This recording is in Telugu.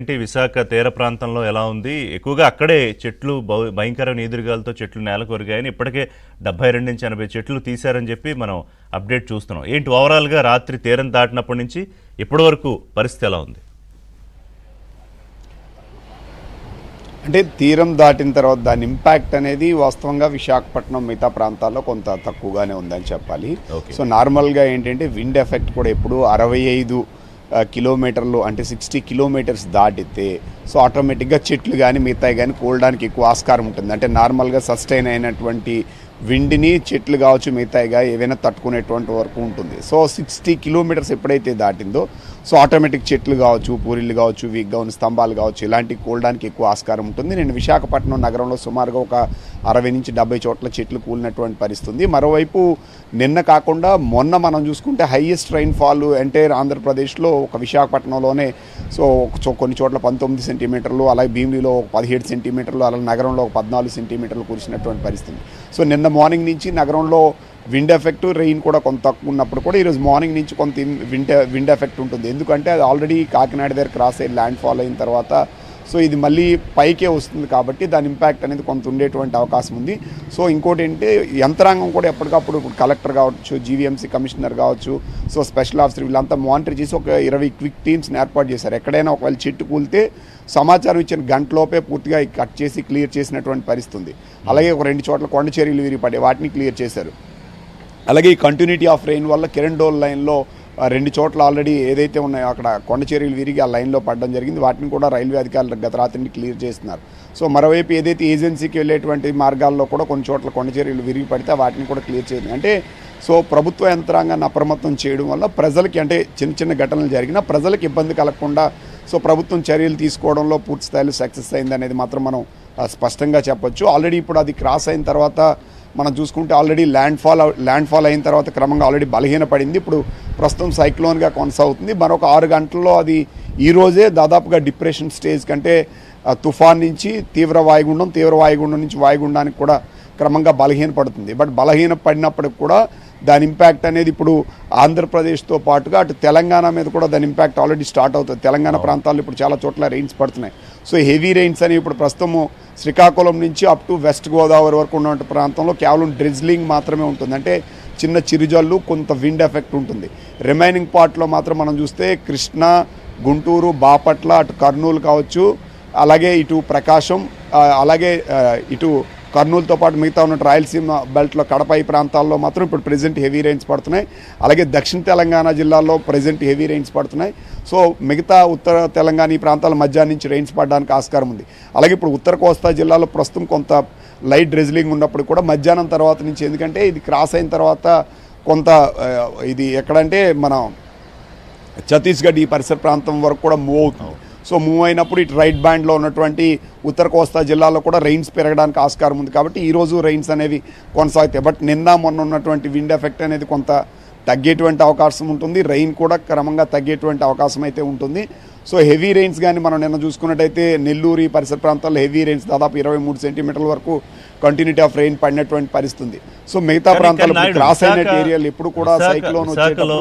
ఏంటి విశాఖ తీర ప్రాంతంలో ఎలా ఉంది? ఎక్కువగా అక్కడే చెట్లు భయంకరమైన ఈదురుగాలతో చెట్లు నేల కొరిగాయని ఇప్పటికే 72 నుంచి 80 చెట్లు తీశారని చెప్పి మనం అప్డేట్ చూస్తున్నాం. ఏంటి ఓవరాల్గా రాత్రి తీరం దాటినప్పటి నుంచి ఇప్పటి వరకు పరిస్థితి ఎలా ఉంది? అంటే తీరం దాటిన తర్వాత దాని ఇంపాక్ట్ అనేది వాస్తవంగా విశాఖపట్నం మిగతా ప్రాంతాల్లో కొంత తక్కువగానే ఉందని చెప్పాలి. సో నార్మల్గా ఏంటంటే విండ్ ఎఫెక్ట్ కూడా ఎప్పుడు 65 కిలోమీటర్లు అంటే 60 కిలోమీటర్స్ దాటితే సో ఆటోమేటిక్గా చెట్లు కానీ మిగతాయి కానీ కూలడానికి ఎక్కువ ఆస్కారం ఉంటుంది. అంటే నార్మల్గా సస్టైన్ అయినటువంటి విండ్ని చెట్లు కావచ్చు మిగతాయిగా ఏవైనా తట్టుకునేటువంటి వరకు ఉంటుంది. సో 60 కిలోమీటర్స్ ఎప్పుడైతే దాటిందో సో ఆటోమేటిక్ చెట్లు కావచ్చు, పూరిళ్ళు కావచ్చు, వీక్గా ఉన్న స్తంభాలు కావచ్చు, ఇలాంటివి కూలడానికి ఎక్కువ ఆస్కారం ఉంటుంది. నేను విశాఖపట్నం నగరంలో సుమారుగా ఒక 60 నుంచి 70 చోట్ల చెట్లు కూలినటువంటి పరిస్థితి. మరోవైపు నిన్న కాకుండా మొన్న మనం చూసుకుంటే హైయెస్ట్ రైన్ఫాల్ ఎంటైర్ ఆంధ్రప్రదేశ్లో ఒక విశాఖపట్నంలోనే సో కొన్ని చోట్ల 19 సెంటీమీటర్లు, అలాగే భీమిలిలో ఒక 17 సెంటీమీటర్లు, అలాగే నగరంలో ఒక 14 సెంటీమీటర్లు కురిసినటువంటి పరిస్థితి. సో నిన్న మార్నింగ్ నుంచి నగరంలో విండ్ ఎఫెక్ట్, రెయిన్ కూడా కొంత తక్కువ ఉన్నప్పుడు కూడా ఈరోజు మార్నింగ్ నుంచి కొంత విండ్ ఎఫెక్ట్ ఉంటుంది. ఎందుకంటే అది ఆల్రెడీ కాకినాడ దగ్గర క్రాస్ అయ్యి ల్యాండ్ ఫాల్ అయిన తర్వాత సో ఇది మళ్ళీ పైకే వస్తుంది కాబట్టి దాని ఇంపాక్ట్ అనేది కొంత ఉండేటువంటి అవకాశం ఉంది. సో ఇంకోటి ఏంటంటే యంత్రాంగం కూడా ఎప్పటికప్పుడు కలెక్టర్ కావచ్చు, జీవీఎంసీ కమిషనర్ కావచ్చు, సో స్పెషల్ ఆఫీసర్ వీళ్ళంతా మానిటర్ చేసి ఒక 20 క్విక్ టీమ్స్ని ఏర్పాటు చేశారు. ఎక్కడైనా ఒకవేళ చెట్టు కూలితే సమాచారం ఇచ్చిన గంటలోపే పూర్తిగా కట్ చేసి క్లియర్ చేసినటువంటి పరిస్థితి ఉంది. అలాగే ఒక 2 చోట్ల కొండ చర్యలు విరిగిపడ్డాయి, వాటిని క్లియర్ చేశారు. అలాగే ఈ కంటిన్యూటీ ఆఫ్ రెయిన్ వల్ల కిరణ్డోల్ లైన్లో 2 చోట్ల ఆల్రెడీ ఏదైతే ఉన్నాయో అక్కడ కొండ చర్యలు విరిగి ఆ లైన్లో పడడం జరిగింది. వాటిని కూడా రైల్వే అధికారులు గత రాత్రి క్లియర్ చేస్తున్నారు. సో మరోవైపు ఏదైతే ఏజెన్సీకి వెళ్ళేటువంటి మార్గాల్లో కూడా కొన్ని చోట్ల కొండ చర్యలు విరిగి పడితే వాటిని కూడా క్లియర్ చేయాలి. అంటే సో ప్రభుత్వ యంత్రాంగాన్ని అప్రమత్తం చేయడం వల్ల ప్రజలకి అంటే చిన్న చిన్న ఘటనలు జరిగినా ప్రజలకు ఇబ్బంది కలగకుండా సో ప్రభుత్వం చర్యలు తీసుకోవడంలో పూర్తి స్థాయిలో సక్సెస్ అయింది అనేది మాత్రం మనం స్పష్టంగా చెప్పొచ్చు. ఆల్రెడీ ఇప్పుడు అది క్రాస్ అయిన తర్వాత మనం చూసుకుంటే ఆల్రెడీ ల్యాండ్ ఫాల్ అయిన తర్వాత క్రమంగా ఆల్రెడీ బలహీనపడింది. ఇప్పుడు ప్రస్తుతం సైక్లోన్గా కొనసాగుతుంది. మరొక 6 గంటల్లో అది ఈరోజే దాదాపుగా డిప్రెషన్ స్టేజ్ కంటే తుఫాన్ నుంచి తీవ్ర వాయుగుండం నుంచి వాయుగుండానికి కూడా క్రమంగా బలహీనపడుతుంది. బట్ బలహీనపడినప్పటికి కూడా దాని ఇంపాక్ట్ అనేది ఇప్పుడు ఆంధ్రప్రదేశ్తో పాటుగా అటు తెలంగాణ మీద కూడా దాని ఇంపాక్ట్ ఆల్రెడీ స్టార్ట్ అవుతుంది. తెలంగాణ ప్రాంతాల్లో ఇప్పుడు చాలా చోట్ల రెయిన్స్ పడుతున్నాయి. సో హెవీ రెయిన్స్ అనేవి ఇప్పుడు ప్రస్తుతము శ్రీకాకుళం నుంచి అప్ టు వెస్ట్ గోదావరి వరకు ఉన్న ప్రాంతంలో కేవలం డ్రిజ్లింగ్ మాత్రమే ఉంటుంది. అంటే చిన్న చిరుజల్లు, కొంత విండ్ ఎఫెక్ట్ ఉంటుంది. రిమైనింగ్ పార్ట్లో మాత్రం మనం చూస్తే కృష్ణా, గుంటూరు, బాపట్ల, అటు కర్నూలు కావచ్చు, అలాగే ఇటు ప్రకాశం, అలాగే ఇటు కర్నూలుతో పాటు మిగతా ఉన్న రాయలసీమ బెల్ట్లో కడప ఈ ప్రాంతాల్లో మాత్రం ఇప్పుడు ప్రెజెంట్ హెవీ రెయిన్స్ పడుతున్నాయి. అలాగే దక్షిణ తెలంగాణ జిల్లాల్లో ప్రెజెంట్ హెవీ రెయిన్స్ పడుతున్నాయి. సో మిగతా ఉత్తర తెలంగాణ ఈ ప్రాంతాల మధ్యాహ్నం నుంచి రెయిన్స్ పడడానికి ఆస్కారం ఉంది. అలాగే ఇప్పుడు ఉత్తర కోస్తా జిల్లాలో ప్రస్తుతం కొంత లైట్ డ్రెజ్లింగ్ ఉన్నప్పుడు కూడా మధ్యాహ్నం తర్వాత నుంచి, ఎందుకంటే ఇది క్రాస్ అయిన తర్వాత కొంత ఇది ఎక్కడంటే మనం ఛత్తీస్గఢ్ ఈ పరిసర ప్రాంతం వరకు కూడా మూవ్ అవుతుంది. సో మూవ్ అయినప్పుడు ఇటు రైట్ బ్యాండ్లో ఉన్నటువంటి ఉత్తర కోస్తా జిల్లాలో కూడా రెయిన్స్ పెరగడానికి ఆస్కారం ఉంది. కాబట్టి ఈరోజు రెయిన్స్ అనేవి కొనసాగుతాయి. బట్ నిన్న మొన్న ఉన్నటువంటి విండ్ ఎఫెక్ట్ అనేది కొంత తగ్గేటువంటి అవకాశం ఉంటుంది. రెయిన్ కూడా క్రమంగా తగ్గేటువంటి అవకాశం అయితే ఉంటుంది. సో హెవీ రెయిన్స్ కానీ మనం నిన్న చూసుకున్నట్టయితే నెల్లూరు ఈ పరిసర ప్రాంతాల్లో హెవీ రెయిన్స్ దాదాపు 23 సెంటీమీటర్ల వరకు కంటిన్యూటీ ఆఫ్ రెయిన్ పడినటువంటి పరిస్థితి ఉంది. సో మిగతా ప్రాంతాల్లో క్రాస్ అయిన ఏరియాలు ఎప్పుడు కూడా సైక్లోన్ వచ్చేటప్పుడు